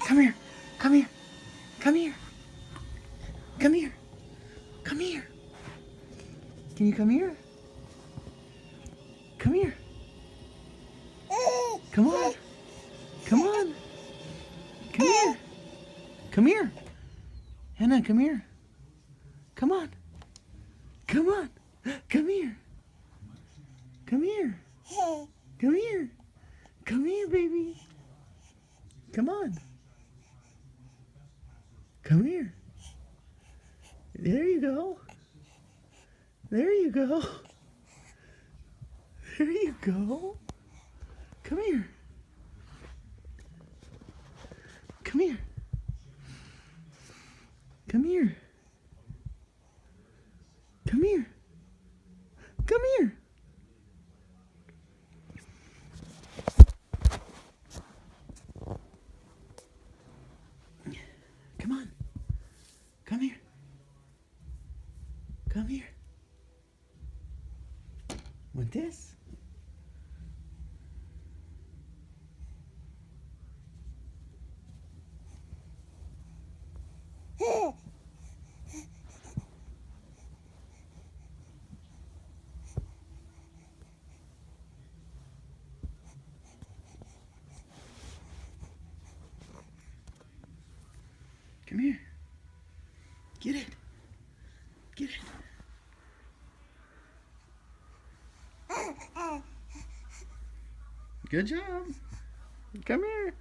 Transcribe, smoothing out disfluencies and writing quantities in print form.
Come here. Come here. Come here. Come here. Come here. Can you come here? Come here. Come on. Come on. Come here. Come here. Hannah, come here. Come on. Come on. Come here. Come here. Come here. Come here, baby. Come on. Come here. There you go. There you go. There you go. Come here. Come here. Come here. Come here. Come here. Come on. Come here. Come here. Want this? Come here. Get it. Get it. Good job. Come here.